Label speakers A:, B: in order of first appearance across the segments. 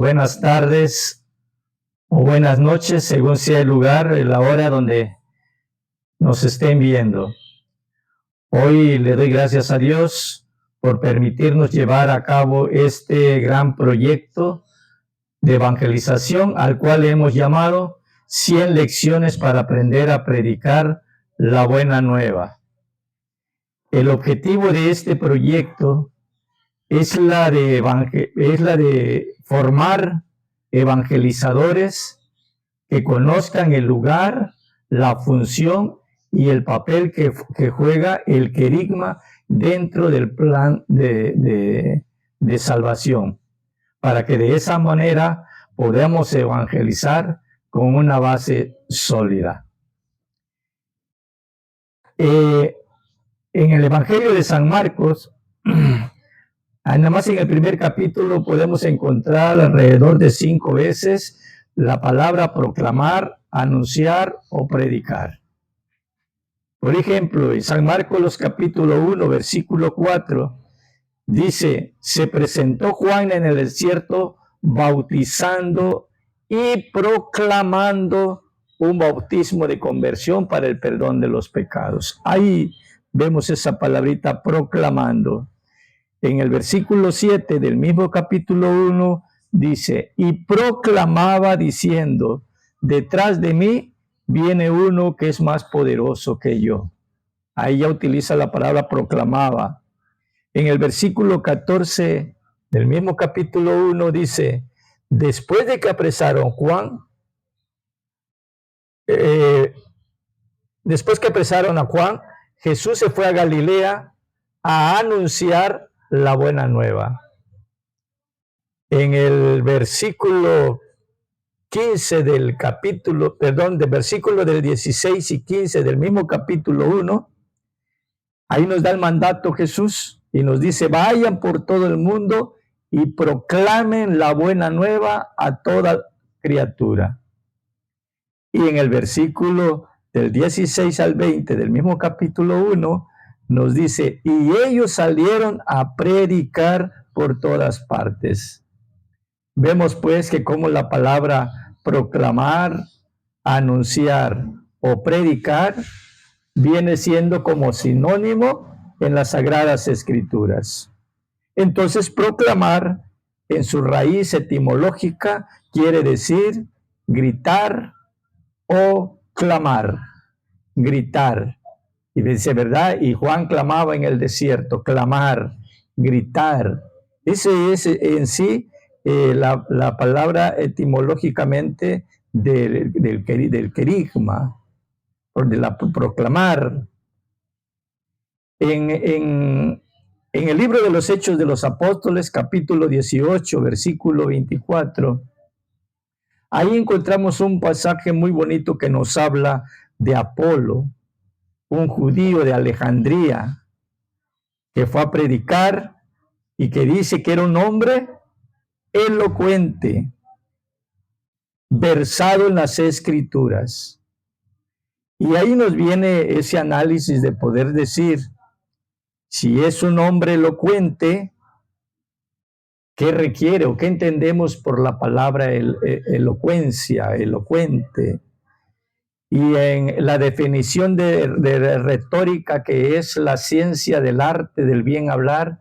A: Buenas tardes o buenas noches, según sea el lugar y la hora donde nos estén viendo. Hoy le doy gracias a Dios por permitirnos llevar a cabo este gran proyecto de evangelización al cual hemos llamado 100 lecciones para aprender a predicar la buena nueva. El objetivo de este proyecto es la de formar evangelizadores que conozcan el lugar, la función y el papel que juega el querigma dentro del plan de salvación, para que de esa manera podamos evangelizar con una base sólida. En el Evangelio de San Marcos, nada más en el primer capítulo podemos encontrar alrededor de 5 veces la palabra proclamar, anunciar o predicar. Por ejemplo, en San Marcos capítulo 1, versículo 4, dice, se presentó Juan en el desierto bautizando y proclamando un bautismo de conversión para el perdón de los pecados. Ahí vemos esa palabrita proclamando. En el versículo 7 del mismo capítulo 1 dice, y proclamaba diciendo, detrás de mí viene uno que es más poderoso que yo. Ahí ya utiliza la palabra proclamaba. En el versículo 14 del mismo capítulo 1 dice, después de que apresaron a Juan, Jesús se fue a Galilea a anunciar la buena nueva. En el versículo 15 del versículo del 16 y 15 del mismo capítulo 1, ahí nos da el mandato Jesús y nos dice, vayan por todo el mundo y proclamen la buena nueva a toda criatura. Y en el versículo del 16 al 20 del mismo capítulo 1, nos dice, y ellos salieron a predicar por todas partes. Vemos pues que como la palabra proclamar, anunciar o predicar viene siendo como sinónimo en las Sagradas Escrituras. Entonces, proclamar en su raíz etimológica quiere decir gritar o clamar, gritar. Y dice, ¿verdad? Y Juan clamaba en el desierto, clamar, gritar. Ese es en sí la palabra etimológicamente del querigma, de la proclamar. En el libro de los Hechos de los Apóstoles, capítulo 18, versículo 24, ahí encontramos un pasaje muy bonito que nos habla de Apolo, un judío de Alejandría, que fue a predicar y que dice que era un hombre elocuente, versado en las Escrituras. Y ahí nos viene ese análisis de poder decir, si es un hombre elocuente, ¿qué requiere o qué entendemos por la palabra elocuencia, elocuente? Y en la definición de retórica, que es la ciencia del arte del bien hablar,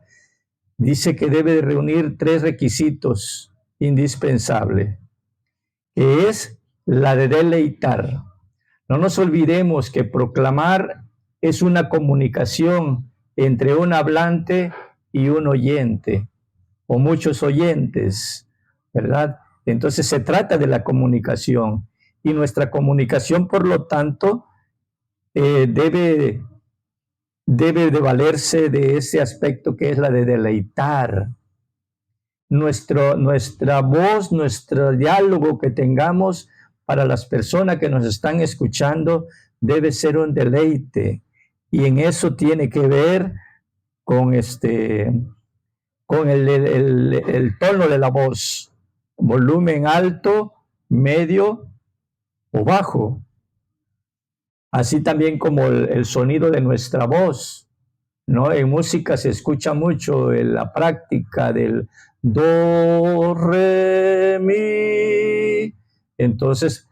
A: dice que debe reunir 3 requisitos indispensables, que es la de deleitar. No nos olvidemos que proclamar es una comunicación entre un hablante y un oyente, o muchos oyentes, ¿verdad? Entonces se trata de la comunicación. Y nuestra comunicación, por lo tanto, debe de valerse de ese aspecto que es la de deleitar. Nuestra voz, nuestro diálogo que tengamos para las personas que nos están escuchando debe ser un deleite. Y en eso tiene que ver con el tono de la voz, volumen alto, medio o bajo, así también como el sonido de nuestra voz, ¿no? En música se escucha mucho la práctica del do, re, mi. Entonces,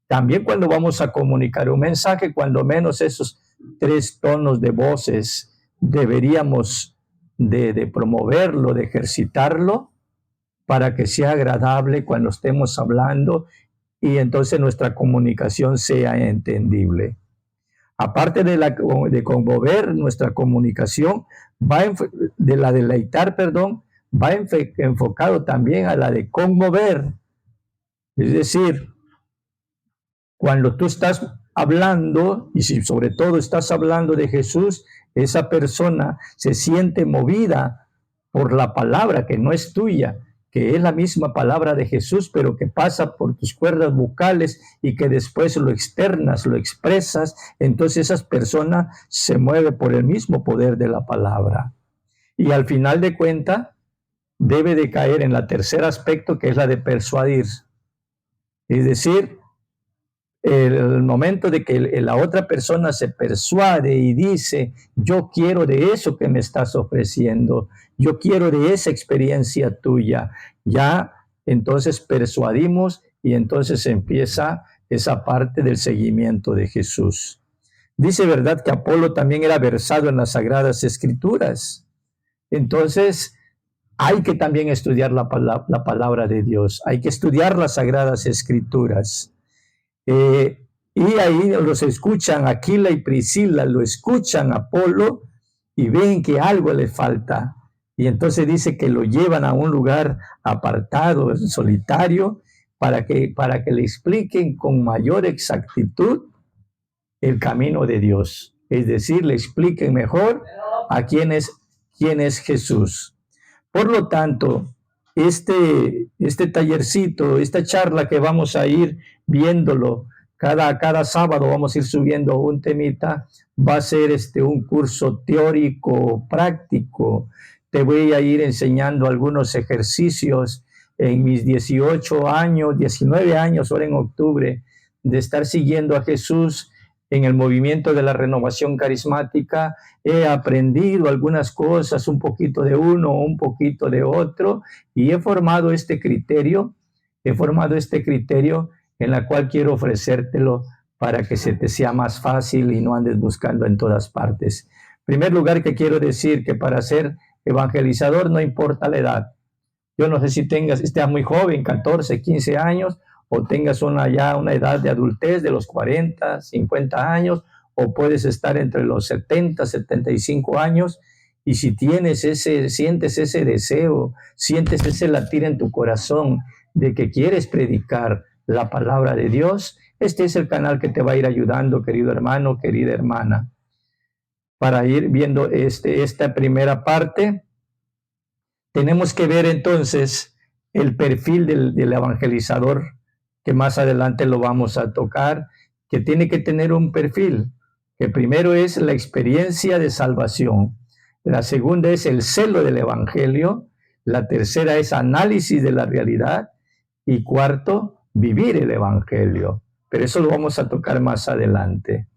A: también cuando vamos a comunicar un mensaje, cuando menos esos 3 tonos de voces deberíamos de promoverlo, de ejercitarlo, para que sea agradable cuando estemos hablando y entonces nuestra comunicación sea entendible. Aparte de conmover, nuestra comunicación va de la deleitar, perdón, va enfocado también a la de conmover. Es decir, cuando tú estás hablando, y si sobre todo estás hablando de Jesús, esa persona se siente movida por la palabra que no es tuya, que es la misma palabra de Jesús, pero que pasa por tus cuerdas vocales y que después lo externas, lo expresas, entonces esa persona se mueve por el mismo poder de la palabra. Y al final de cuentas, debe de caer en el tercer aspecto, que es la de persuadir. Es decir, el momento de que la otra persona se persuade y dice, yo quiero de eso que me estás ofreciendo, yo quiero de esa experiencia tuya, ya entonces persuadimos y entonces empieza esa parte del seguimiento de Jesús. Dice, ¿verdad?, que Apolo también era versado en las Sagradas Escrituras. Entonces, hay que también estudiar la palabra de Dios, hay que estudiar las Sagradas Escrituras. Y ahí los escuchan, Aquila y Priscila lo escuchan a Apolo y ven que algo le falta. Y entonces dice que lo llevan a un lugar apartado, solitario, para que le expliquen con mayor exactitud el camino de Dios. Es decir, le expliquen mejor a quién es Jesús. Por lo tanto, este tallercito, esta charla que vamos a ir viéndolo, cada sábado vamos a ir subiendo un temita, va a ser un curso teórico, práctico. Te voy a ir enseñando algunos ejercicios en mis 18 años, 19 años, ahora en octubre, de estar siguiendo a Jesús en el movimiento de la renovación carismática. He aprendido algunas cosas, un poquito de uno, un poquito de otro, y he formado este criterio en la cual quiero ofrecértelo para que se te sea más fácil y no andes buscando en todas partes. En primer lugar, que quiero decir que para ser evangelizador no importa la edad. Yo no sé si estés muy joven, 14, 15 años, o tengas ya una edad de adultez de los 40, 50 años, o puedes estar entre los 70, 75 años, y si sientes ese deseo, sientes ese latir en tu corazón de que quieres predicar la palabra de Dios, este es el canal que te va a ir ayudando, querido hermano, querida hermana, para ir viendo esta primera parte. Tenemos que ver entonces el perfil del evangelizador, que más adelante lo vamos a tocar, que tiene que tener un perfil, que primero es la experiencia de salvación, la segunda es el celo del evangelio, la tercera es análisis de la realidad y cuarto, vivir el evangelio. Pero eso lo vamos a tocar más adelante.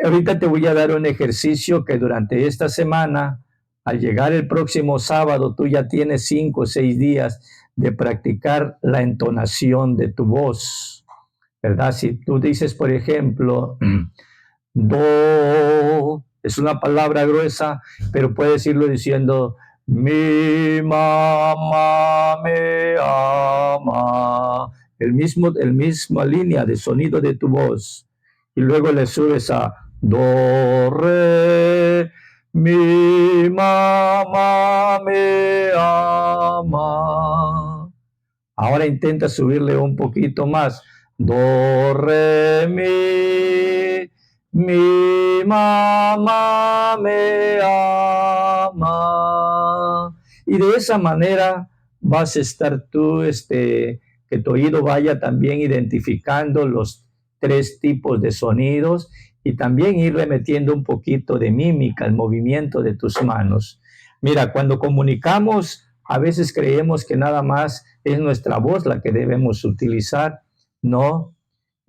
A: Ahorita te voy a dar un ejercicio que durante esta semana, al llegar el próximo sábado, tú ya tienes 5 o 6 días de practicar la entonación de tu voz, ¿verdad? Si tú dices, por ejemplo, do, es una palabra gruesa, pero puedes irlo diciendo, mi mamá me ama, el misma línea de sonido de tu voz, y luego le subes a do, re, mi mamá me ama. Ahora intenta subirle un poquito más. Do, re, mi mamá me ama. Y de esa manera vas a estar tú, que tu oído vaya también identificando los 3 tipos de sonidos y también irle metiendo un poquito de mímica, el movimiento de tus manos. Mira, cuando comunicamos, a veces creemos que nada más es nuestra voz la que debemos utilizar. No,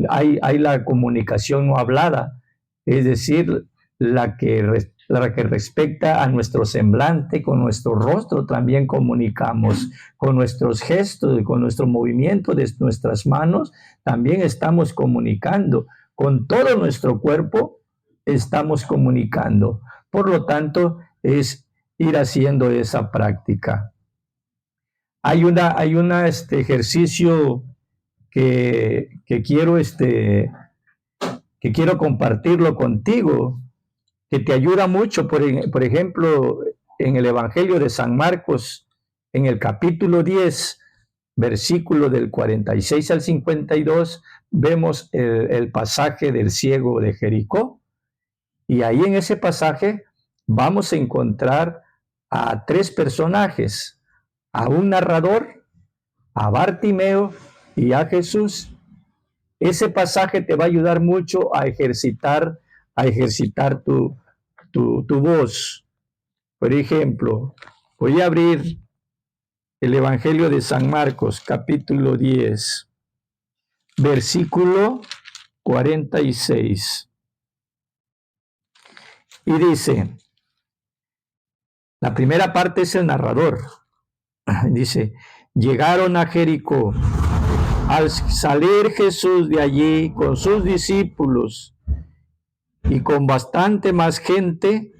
A: hay la comunicación no hablada, es decir, la que la que respecta a nuestro semblante, con nuestro rostro también comunicamos, con nuestros gestos, con nuestro movimiento de nuestras manos, también estamos comunicando, con todo nuestro cuerpo estamos comunicando. Por lo tanto, es ir haciendo esa práctica. Hay una ejercicio que quiero compartirlo contigo, que te ayuda mucho, por ejemplo, en el Evangelio de San Marcos, en el capítulo 10, versículo del 46 al 52, vemos el pasaje del ciego de Jericó, y ahí en ese pasaje vamos a encontrar a tres personajes, a un narrador, a Bartimeo y a Jesús. Ese pasaje te va a ayudar mucho a ejercitar tu voz. Por ejemplo, voy a abrir el Evangelio de San Marcos, capítulo 10, versículo 46. Y dice, la primera parte es el narrador. Dice, llegaron a Jericó. Al salir Jesús de allí con sus discípulos y con bastante más gente,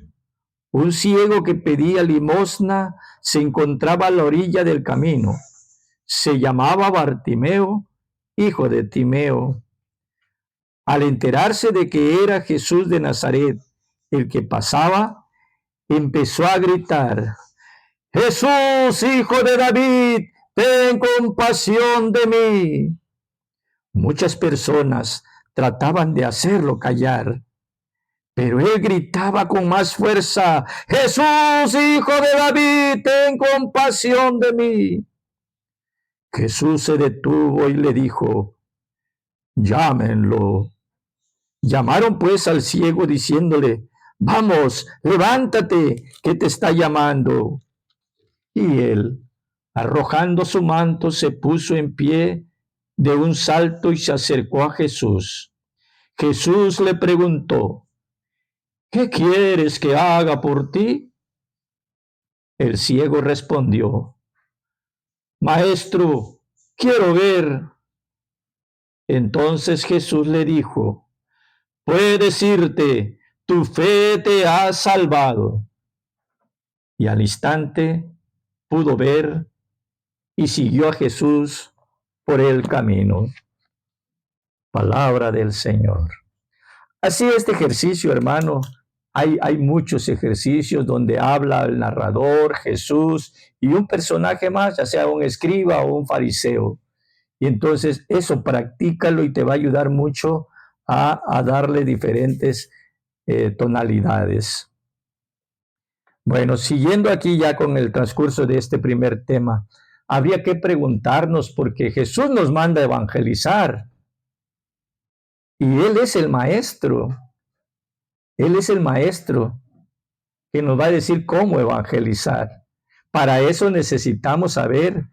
A: un ciego que pedía limosna se encontraba a la orilla del camino. Se llamaba Bartimeo, hijo de Timeo. Al enterarse de que era Jesús de Nazaret el que pasaba, empezó a gritar, Jesús, hijo de David, ten compasión de mí. Muchas personas trataban de hacerlo callar, pero él gritaba con más fuerza, Jesús, hijo de David, ten compasión de mí. Jesús se detuvo y le dijo, llámenlo. Llamaron pues al ciego diciéndole, vamos, levántate, que te está llamando. Y él, arrojando su manto, se puso en pie de un salto y se acercó a Jesús. Jesús le preguntó, ¿qué quieres que haga por ti? El ciego respondió, Maestro, quiero ver. Entonces Jesús le dijo, puedes irte, tu fe te ha salvado. Y al instante pudo ver y siguió a Jesús por el camino. Palabra del Señor. Así este ejercicio, hermano, hay muchos ejercicios donde habla el narrador, Jesús y un personaje más, ya sea un escriba o un fariseo. Y entonces eso practícalo y te va a ayudar mucho a darle diferentes tonalidades. Bueno, siguiendo aquí ya con el transcurso de este primer tema, habría que preguntarnos, porque Jesús nos manda a evangelizar y Él es el maestro. Él es el maestro que nos va a decir cómo evangelizar. Para eso necesitamos saber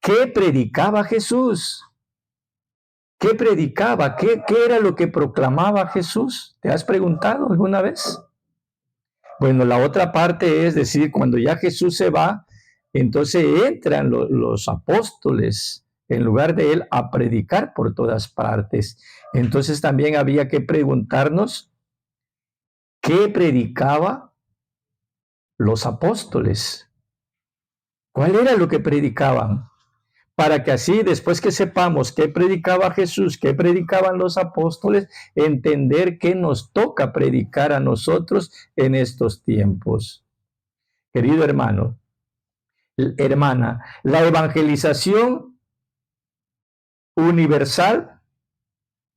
A: qué predicaba Jesús. ¿Qué predicaba? ¿Qué era lo que proclamaba Jesús? ¿Te has preguntado alguna vez? Bueno, la otra parte es decir, cuando ya Jesús se va, entonces entran los apóstoles en lugar de él a predicar por todas partes. Entonces también había que preguntarnos qué predicaba los apóstoles. ¿Cuál era lo que predicaban? Para que así, después que sepamos qué predicaba Jesús, qué predicaban los apóstoles, entender qué nos toca predicar a nosotros en estos tiempos. Querido hermano, hermana, la evangelización universal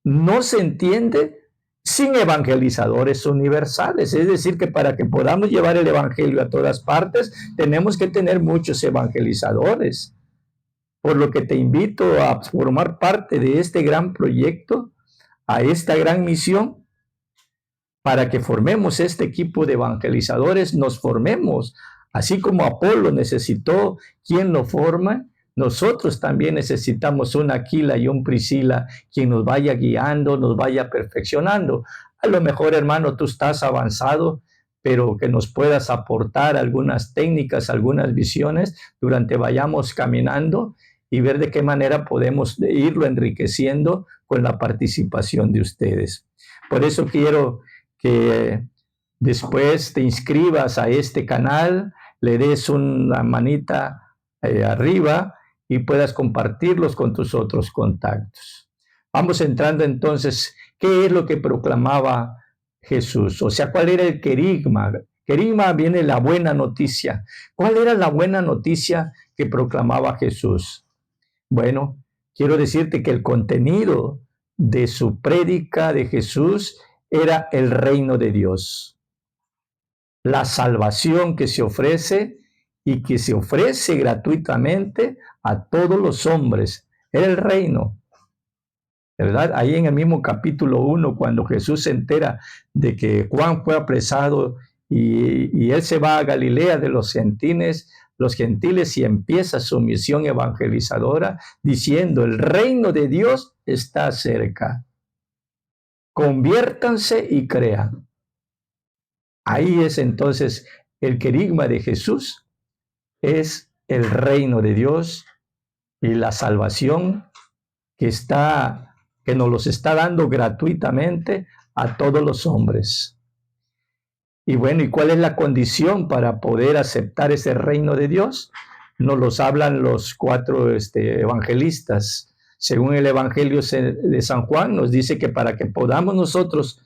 A: no se entiende sin evangelizadores universales. Es decir, que para que podamos llevar el evangelio a todas partes, tenemos que tener muchos evangelizadores. Por lo que te invito a formar parte de este gran proyecto, a esta gran misión, para que formemos este equipo de evangelizadores, nos formemos, así como Apolo necesitó quien lo forma, nosotros también necesitamos un Aquila y un Priscila, quien nos vaya guiando, nos vaya perfeccionando. A lo mejor, hermano, tú estás avanzado, pero que nos puedas aportar algunas técnicas, algunas visiones durante vayamos caminando y ver de qué manera podemos irlo enriqueciendo con la participación de ustedes. Por eso quiero que después te inscribas a este canal, le des una manita arriba y puedas compartirlos con tus otros contactos. Vamos entrando entonces, ¿qué es lo que proclamaba Jesús? O sea, ¿cuál era el querigma? Querigma viene la buena noticia. ¿Cuál era la buena noticia que proclamaba Jesús? Bueno, quiero decirte que el contenido de su prédica de Jesús era el reino de Dios. La salvación que se ofrece y que se ofrece gratuitamente a todos los hombres. Era el reino. ¿Verdad? Ahí en el mismo capítulo 1, cuando Jesús se entera de que Juan fue apresado y él se va a Galilea de los gentiles y empieza su misión evangelizadora diciendo, el reino de Dios está cerca. Conviértanse y crean. Ahí es entonces el querigma de Jesús, es el reino de Dios y la salvación que nos los está dando gratuitamente a todos los hombres. Y bueno, ¿y cuál es la condición para poder aceptar ese reino de Dios? Nos los hablan los 4 evangelistas. Según el Evangelio de San Juan, nos dice que para que podamos nosotros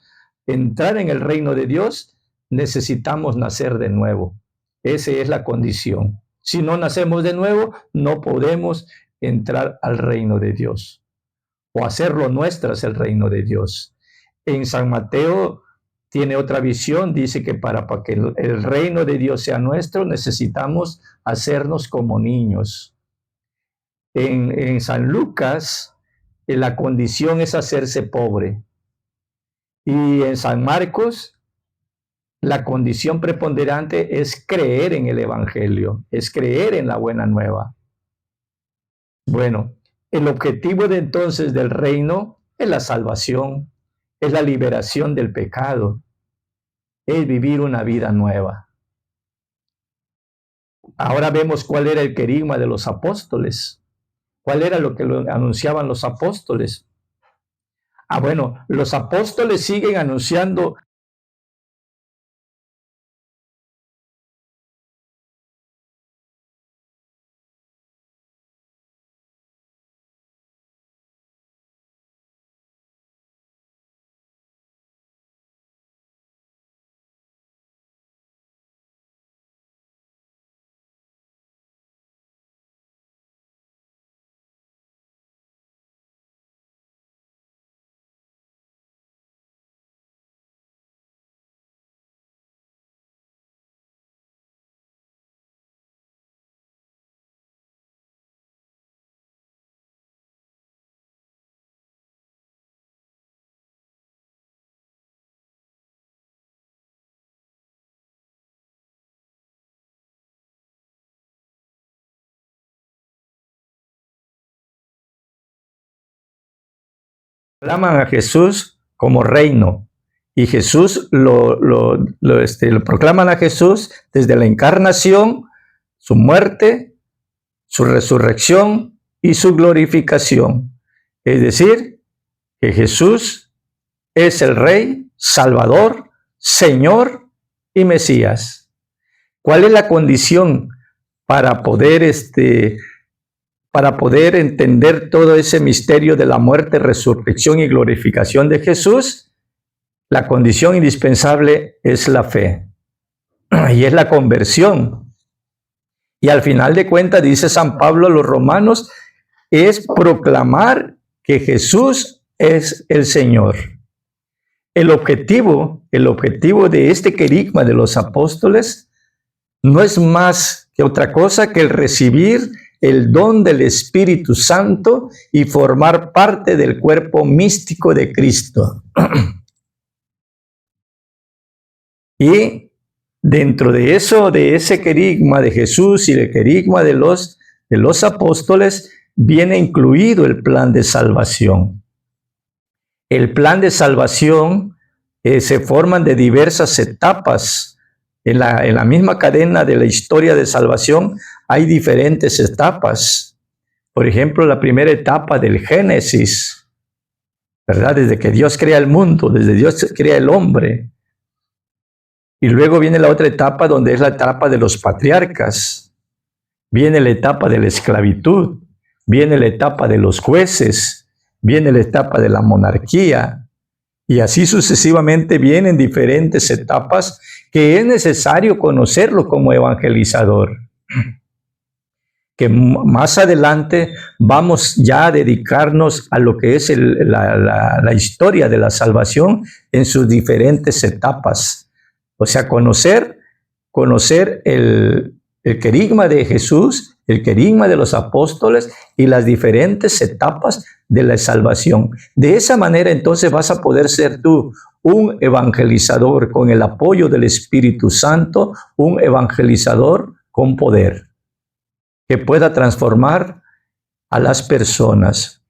A: entrar en el reino de Dios, necesitamos nacer de nuevo. Esa es la condición. Si no nacemos de nuevo, no podemos entrar al reino de Dios o hacerlo nuestro es el reino de Dios. En San Mateo tiene otra visión, dice que para que el reino de Dios sea nuestro, necesitamos hacernos como niños. En San Lucas, la condición es hacerse pobre. Y en San Marcos, la condición preponderante es creer en el Evangelio, es creer en la buena nueva. Bueno, el objetivo de entonces del reino es la salvación, es la liberación del pecado, es vivir una vida nueva. Ahora vemos cuál era el querigma de los apóstoles, cuál era lo que anunciaban los apóstoles. Bueno, los apóstoles siguen anunciando proclaman a Jesús como reino. Y Jesús lo proclaman a Jesús desde la encarnación, su muerte, su resurrección y su glorificación. Es decir, que Jesús es el Rey, Salvador, Señor y Mesías. ¿Cuál es la condición para poder entender todo ese misterio de la muerte, resurrección y glorificación de Jesús? La condición indispensable es la fe y es la conversión. Y al final de cuentas, dice San Pablo a los romanos, es proclamar que Jesús es el Señor. El objetivo de este querigma de los apóstoles no es más que otra cosa que el recibir el don del Espíritu Santo y formar parte del cuerpo místico de Cristo. Y dentro de eso, de ese querigma de Jesús y el querigma de los apóstoles, viene incluido el plan de salvación. El plan de salvación se forman de diversas etapas en la misma cadena de la historia de salvación hay diferentes etapas. Por ejemplo, la primera etapa del Génesis, ¿verdad? Desde que Dios crea el mundo, desde Dios crea el hombre. Y luego viene la otra etapa donde es la etapa de los patriarcas. Viene la etapa de la esclavitud, viene la etapa de los jueces, viene la etapa de la monarquía, y así sucesivamente vienen diferentes etapas que es necesario conocerlo como evangelizador. Que más adelante vamos ya a dedicarnos a lo que es la historia de la salvación en sus diferentes etapas. O sea, conocer el querigma de Jesús, el querigma de los apóstoles y las diferentes etapas de la salvación. De esa manera entonces vas a poder ser tú un evangelizador con el apoyo del Espíritu Santo, un evangelizador con poder, que pueda transformar a las personas.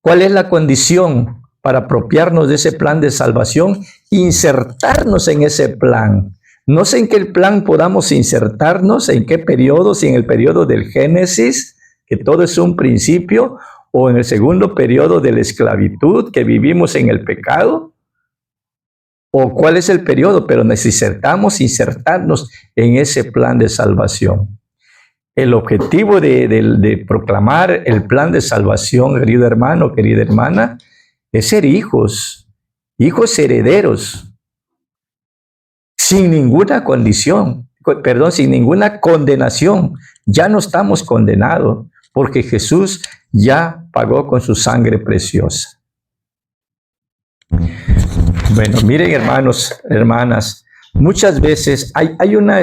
A: ¿Cuál es la condición para apropiarnos de ese plan de salvación? Insertarnos en ese plan. No sé en qué plan podamos insertarnos, en qué periodo, si en el periodo del Génesis, que todo es un principio, o en el segundo periodo de la esclavitud, que vivimos en el pecado, o cuál es el periodo, pero necesitamos insertarnos en ese plan de salvación. El objetivo de proclamar el plan de salvación, querido hermano, querida hermana, es ser hijos herederos, sin ninguna condición, sin ninguna condenación. Ya no estamos condenados, porque Jesús ya pagó con su sangre preciosa. Bueno, miren, hermanos, hermanas, muchas veces hay una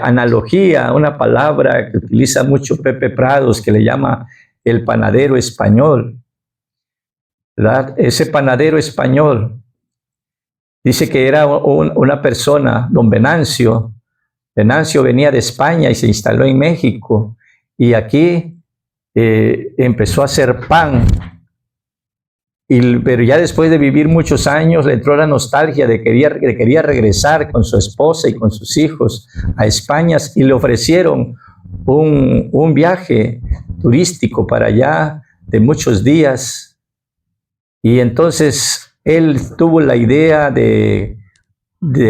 A: analogía, una palabra que utiliza mucho Pepe Prados, que le llama el panadero español, ¿verdad? Ese panadero español dice que era una persona, don Venancio. Venancio venía de España y se instaló en México, y aquí empezó a hacer pan. Pero ya después de vivir muchos años le entró la nostalgia de que quería regresar con su esposa y con sus hijos a España, y le ofrecieron un viaje turístico para allá de muchos días. Y entonces él tuvo la idea de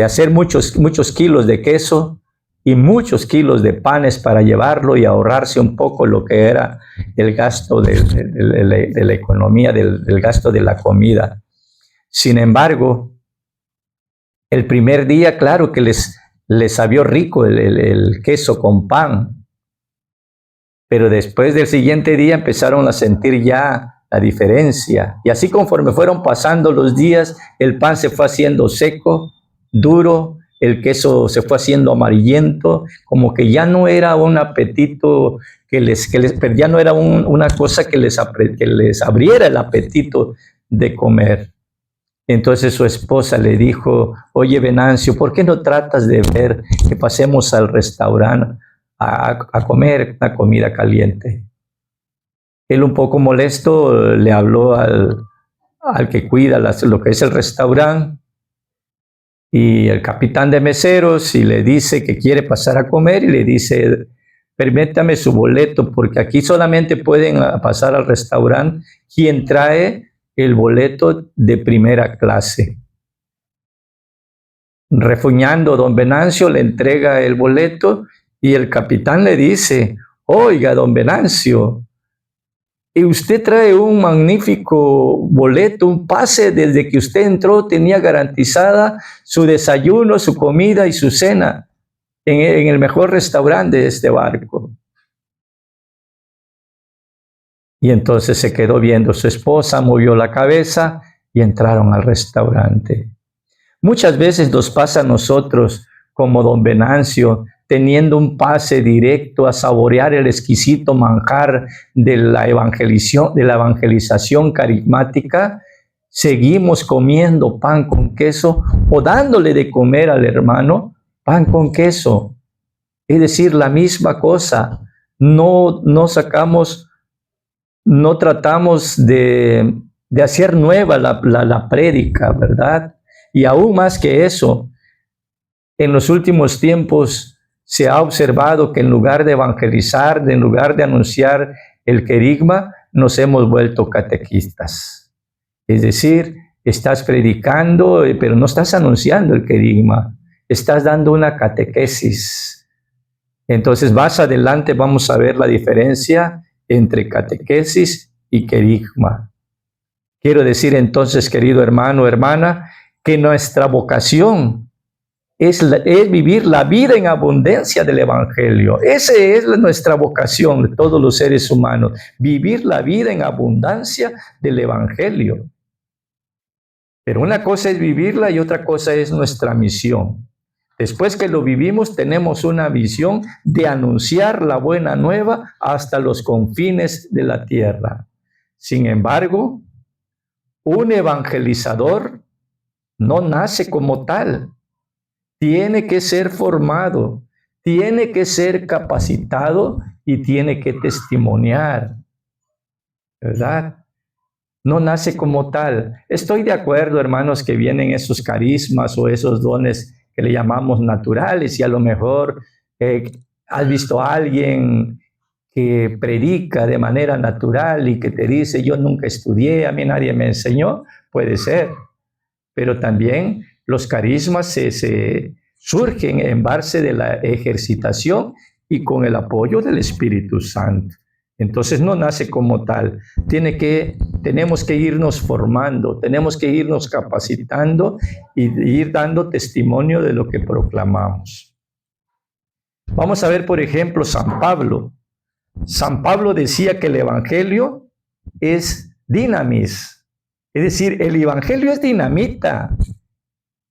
A: hacer muchos kilos de queso y muchos kilos de panes para llevarlo y ahorrarse un poco lo que era el gasto de la economía, del gasto de la comida. Sin embargo, el primer día, claro que les sabió rico el queso con pan, pero después del siguiente día empezaron a sentir ya la diferencia. Y así, conforme fueron pasando los días, el pan se fue haciendo seco, duro, el queso se fue haciendo amarillento, como que ya no era un apetito ya no era una cosa que les abriera el apetito de comer. Entonces su esposa le dijo: oye, Venancio, ¿por qué no tratas de ver que pasemos al restaurante a comer una comida caliente? Él, un poco molesto, le habló al que cuida lo que es el restaurante, y el capitán de meseros, y le dice que quiere pasar a comer, y le dice: permítame su boleto, porque aquí solamente pueden pasar al restaurante quien trae el boleto de primera clase. Refuñando, don Venancio le entrega el boleto, y el capitán le dice: oiga, don Venancio, y usted trae un magnífico boleto, un pase. Desde que usted entró tenía garantizada su desayuno, su comida y su cena en el mejor restaurante de este barco. Y entonces se quedó viendo a su esposa, movió la cabeza y entraron al restaurante. Muchas veces nos pasa a nosotros, como don Venancio, teniendo un pase directo a saborear el exquisito manjar de la evangelización carismática, seguimos comiendo pan con queso o dándole de comer al hermano pan con queso. Es decir, la misma cosa. No tratamos de hacer nueva la prédica, ¿verdad? Y aún más que eso, en los últimos tiempos se ha observado que en lugar de evangelizar, en lugar de anunciar el querigma, nos hemos vuelto catequistas. Es decir, estás predicando, pero no estás anunciando el querigma, estás dando una catequesis. Entonces, más adelante vamos a ver la diferencia entre catequesis y querigma. Quiero decir entonces, querido hermano, hermana, que nuestra vocación es vivir la vida en abundancia del Evangelio. Esa es nuestra vocación de todos los seres humanos, vivir la vida en abundancia del Evangelio. Pero una cosa es vivirla y otra cosa es nuestra misión. Después que lo vivimos, tenemos una visión de anunciar la buena nueva hasta los confines de la tierra. Sin embargo, un evangelizador no nace como tal. Tiene que ser formado, tiene que ser capacitado y tiene que testimoniar, ¿verdad? No nace como tal. Estoy de acuerdo, hermanos, que vienen esos carismas o esos dones que le llamamos naturales y a lo mejor has visto a alguien que predica de manera natural y que te dice, yo nunca estudié, a mí nadie me enseñó, puede ser. Pero también los carismas se surgen en base de la ejercitación y con el apoyo del Espíritu Santo. Entonces no nace como tal. Tenemos que irnos formando, tenemos que irnos capacitando y ir dando testimonio de lo que proclamamos. Vamos a ver, por ejemplo, San Pablo. San Pablo decía que el Evangelio es dinamis. Es decir, el Evangelio es dinamita.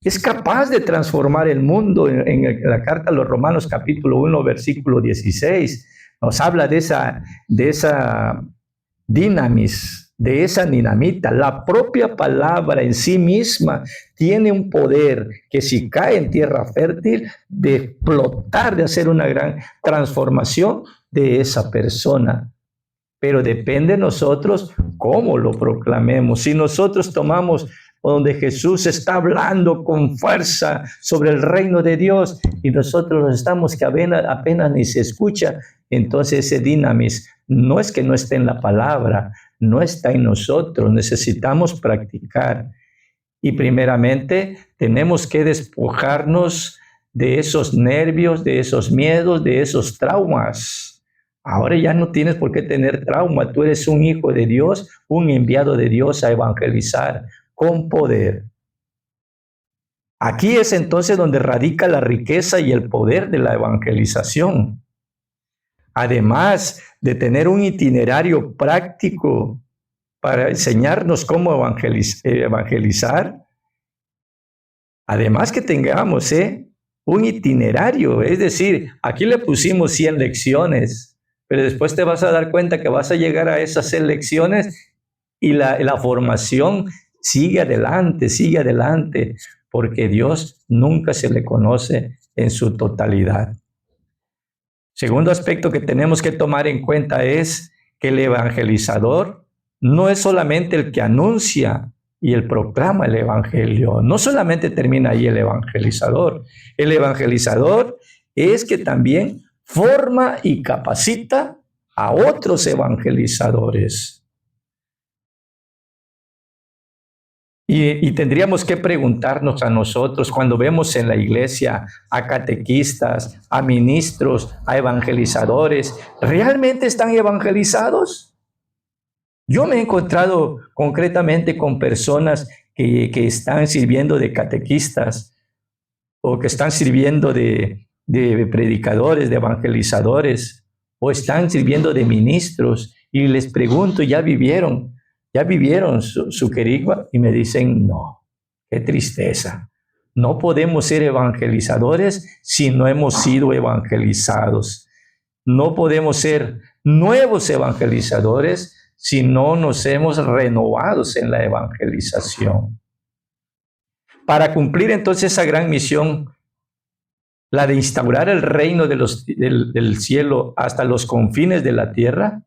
A: Es capaz de transformar el mundo. En la carta a los Romanos, capítulo 1, versículo 16, nos habla de esa dinamis, de esa dinamita. La propia palabra en sí misma tiene un poder que si cae en tierra fértil, de explotar, de hacer una gran transformación de esa persona. Pero depende de nosotros cómo lo proclamemos. Si nosotros tomamos donde Jesús está hablando con fuerza sobre el reino de Dios y nosotros estamos que apenas ni se escucha, entonces ese dinamis no es que no esté en la palabra, no está en nosotros, necesitamos practicar. Y primeramente tenemos que despojarnos de esos nervios, de esos miedos, de esos traumas. Ahora ya no tienes por qué tener trauma, tú eres un hijo de Dios, un enviado de Dios a evangelizar con poder. Aquí es entonces donde radica la riqueza y el poder de la evangelización. Además de tener un itinerario práctico para enseñarnos cómo evangelizar, además que tengamos un itinerario, es decir, aquí le pusimos 100 lecciones, pero después te vas a dar cuenta que vas a llegar a esas 100 lecciones y la formación sigue adelante, porque Dios nunca se le conoce en su totalidad. Segundo aspecto que tenemos que tomar en cuenta es que el evangelizador no es solamente el que anuncia y el proclama el evangelio. No solamente termina ahí el evangelizador. El evangelizador es que también forma y capacita a otros evangelizadores. Y tendríamos que preguntarnos a nosotros cuando vemos en la iglesia a catequistas, a ministros, a evangelizadores, ¿realmente están evangelizados? Yo me he encontrado concretamente con personas que están sirviendo de catequistas o que están sirviendo de predicadores, de evangelizadores, o están sirviendo de ministros y les pregunto, ¿ya vivieron su querigma? Y me dicen, no, qué tristeza. No podemos ser evangelizadores si no hemos sido evangelizados. No podemos ser nuevos evangelizadores si no nos hemos renovado en la evangelización. Para cumplir entonces esa gran misión, la de instaurar el reino del cielo hasta los confines de la tierra,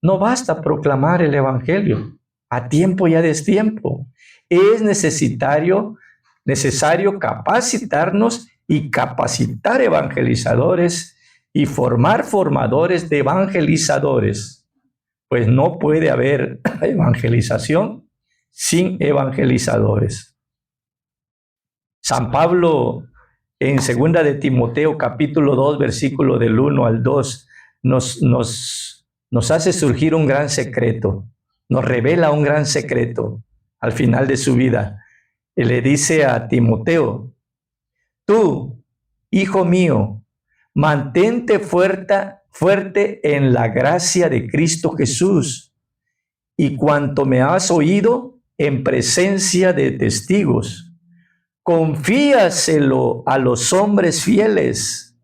A: no basta proclamar el evangelio a tiempo y a destiempo. Es necesario capacitarnos y capacitar evangelizadores y formar formadores de evangelizadores. Pues no puede haber evangelización sin evangelizadores. San Pablo en 2 de Timoteo capítulo 2 versículo del 1 al 2 nos hace surgir un gran secreto, nos revela un gran secreto al final de su vida. Él le dice a Timoteo: tú, hijo mío, mantente fuerte en la gracia de Cristo Jesús, y cuanto me has oído en presencia de testigos, confíaselo a los hombres fieles,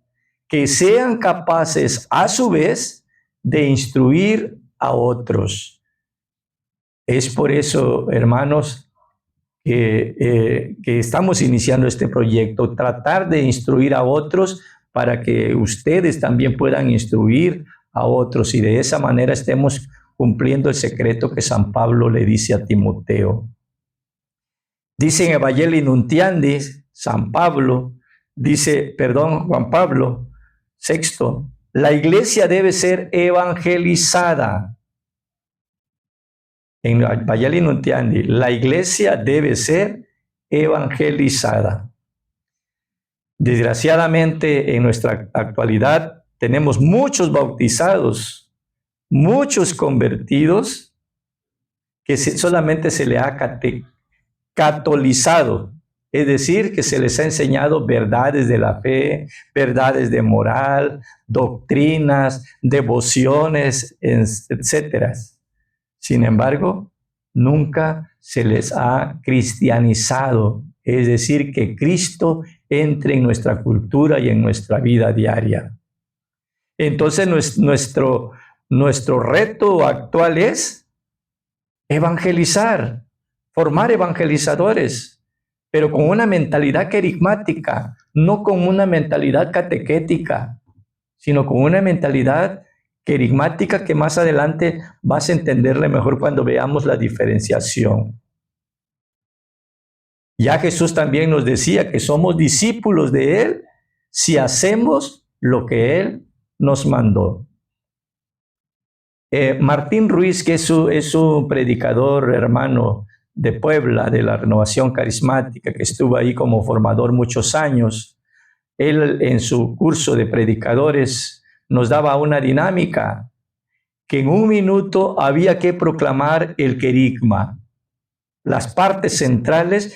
A: que sean capaces a su vez de instruir a otros. Es por eso, hermanos, que estamos iniciando este proyecto, tratar de instruir a otros para que ustedes también puedan instruir a otros y de esa manera estemos cumpliendo el secreto que San Pablo le dice a Timoteo. Dice en Evangelii Nuntiandi, Juan Pablo VI, la iglesia debe ser evangelizada. En Evangelii Nuntiandi, la iglesia debe ser evangelizada. Desgraciadamente, en nuestra actualidad, tenemos muchos bautizados, muchos convertidos, que solamente se le ha catolizado, es decir, que se les ha enseñado verdades de la fe, verdades de moral, doctrinas, devociones, etc. Sin embargo, nunca se les ha cristianizado, es decir, que Cristo entre en nuestra cultura y en nuestra vida diaria. Entonces, nuestro reto actual es evangelizar, formar evangelizadores, pero con una mentalidad querigmática, no con una mentalidad catequética, sino con una mentalidad querigmática que más adelante vas a entenderle mejor cuando veamos la diferenciación. Ya Jesús también nos decía que somos discípulos de Él si hacemos lo que Él nos mandó. Martín Ruiz, que es un predicador hermano de Puebla, de la Renovación Carismática, que estuvo ahí como formador muchos años, él en su curso de predicadores nos daba una dinámica que en un minuto había que proclamar el querigma, las partes centrales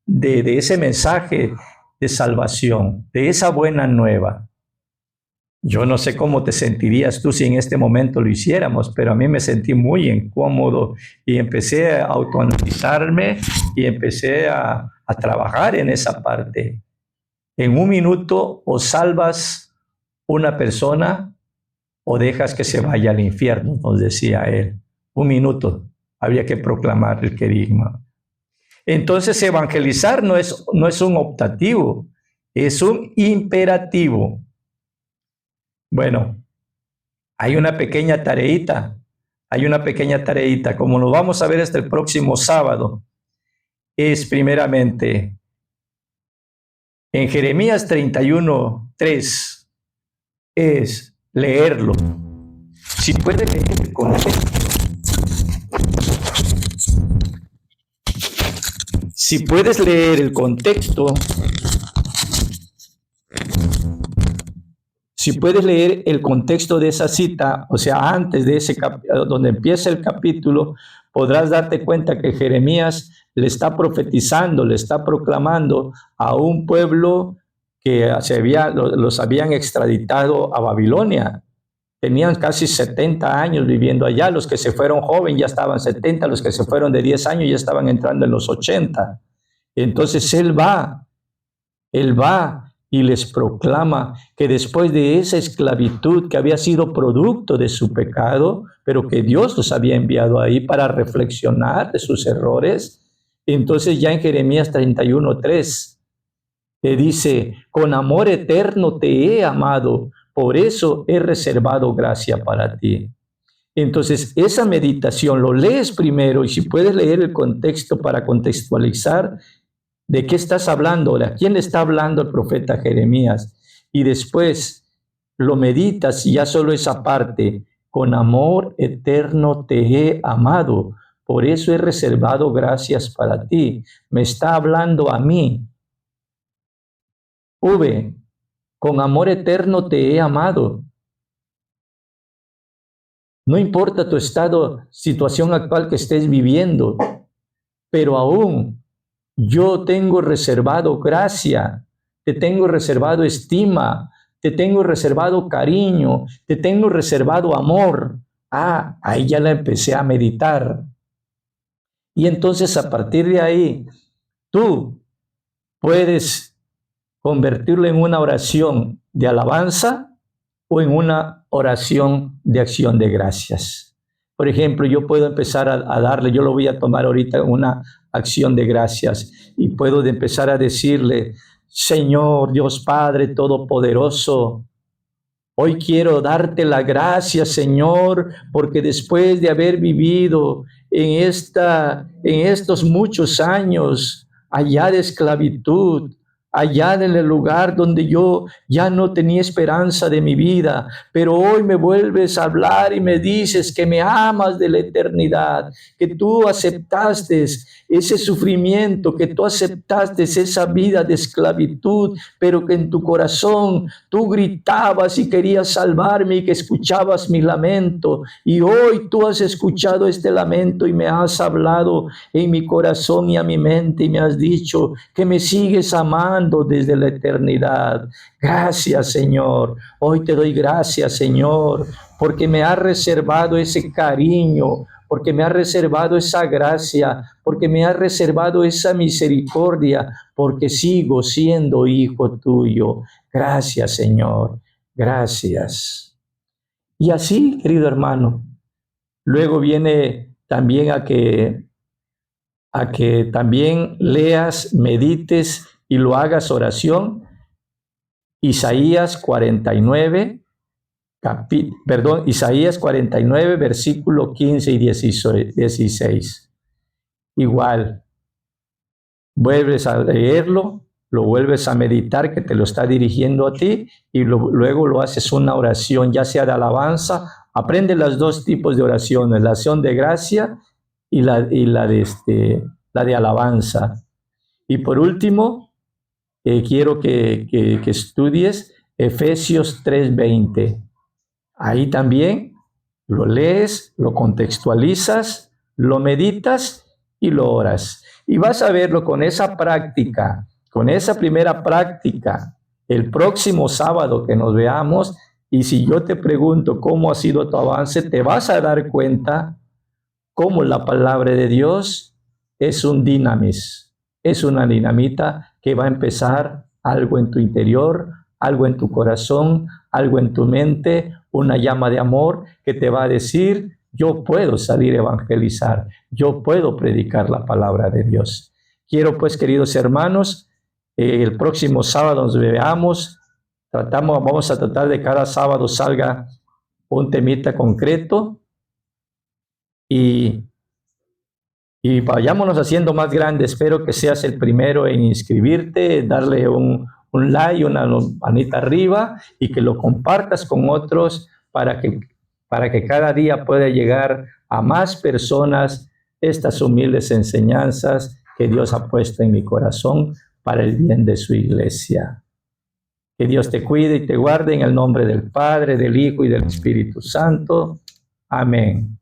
A: de ese mensaje de salvación, de esa buena nueva. Yo no sé cómo te sentirías tú si en este momento lo hiciéramos, pero a mí me sentí muy incómodo y empecé a autoanalizarme y empecé a trabajar en esa parte. En un minuto o salvas una persona o dejas que se vaya al infierno, nos decía él. Un minuto había que proclamar el querigma. Entonces evangelizar no es un optativo, es un imperativo. Bueno, hay una pequeña tareita, como lo vamos a ver hasta el próximo sábado, es primeramente en Jeremías 31:3, es leerlo. Si puede leer el contexto. Si puedes leer el contexto, de esa cita, o sea, antes de ese donde empieza el capítulo, podrás darte cuenta que Jeremías le está profetizando, le está proclamando a un pueblo que los habían extraditado a Babilonia. Tenían casi 70 años viviendo allá. Los que se fueron jóvenes ya estaban 70, los que se fueron de 10 años ya estaban entrando en los 80. Entonces él va y les proclama que después de esa esclavitud que había sido producto de su pecado, pero que Dios los había enviado ahí para reflexionar de sus errores, entonces ya en Jeremías 31:3 le dice: con amor eterno te he amado, por eso he reservado gracia para ti. Entonces, esa meditación lo lees primero y si puedes leer el contexto para contextualizar,
B: ¿De qué estás hablando? ¿A quién le está hablando el profeta Jeremías? Y después lo meditas y ya solo esa parte. Con amor eterno te he amado, por eso he reservado gracias para ti. Me está hablando a mí. Con amor eterno te he amado. No importa tu estado, situación actual que estés viviendo, pero aún yo tengo reservado gracia, te tengo reservado estima, te tengo reservado cariño, te tengo reservado amor. Ahí ya la empecé a meditar. Y entonces a partir de ahí, tú puedes convertirlo en una oración de alabanza o en una oración de acción de gracias. Por ejemplo, yo puedo empezar a darle, yo lo voy a tomar ahorita una acción de gracias y puedo empezar a decirle, Señor Dios Padre Todopoderoso, hoy quiero darte la gracia, Señor, porque después de haber vivido en estos muchos años allá de esclavitud, allá en el lugar donde yo ya no tenía esperanza de mi vida, pero hoy me vuelves a hablar y me dices que me amas de la eternidad, que tú aceptaste ese sufrimiento, que tú aceptaste esa vida de esclavitud, pero que en tu corazón tú gritabas y querías salvarme y que escuchabas mi lamento. Y hoy tú has escuchado este lamento y me has hablado en mi corazón y a mi mente y me has dicho que me sigues amando desde la eternidad. Gracias, Señor. Hoy te doy gracias, Señor, porque me has reservado ese cariño, porque me has reservado esa gracia, porque me has reservado esa misericordia, porque sigo siendo hijo tuyo. Gracias, Señor. Gracias. Y así, querido hermano, luego viene también a que también leas, medites y lo hagas oración. Isaías 49, versículo 15 y 16. Igual, vuelves a leerlo, lo vuelves a meditar, que te lo está dirigiendo a ti, y luego lo haces una oración, ya sea de alabanza. Aprende los dos tipos de oraciones, la acción de gracia y la de alabanza. Y por último, quiero que estudies Efesios 3:20. Ahí también lo lees, lo contextualizas, lo meditas y lo oras. Y vas a verlo con esa práctica, con esa primera práctica, el próximo sábado que nos veamos. Y si yo te pregunto cómo ha sido tu avance, te vas a dar cuenta cómo la palabra de Dios es un dinamis, es una dinamita que va a empezar algo en tu interior, algo en tu corazón, algo en tu mente, una llama de amor que te va a decir, yo puedo salir a evangelizar, yo puedo predicar la palabra de Dios. Quiero pues, queridos hermanos, el próximo sábado nos veamos, vamos a tratar de cada sábado salga un temita concreto y vayámonos haciendo más grande. Espero que seas el primero en inscribirte, darle un like, una manita arriba y que lo compartas con otros para que cada día pueda llegar a más personas estas humildes enseñanzas que Dios ha puesto en mi corazón para el bien de su iglesia. Que Dios te cuide y te guarde en el nombre del Padre, del Hijo y del Espíritu Santo. Amén.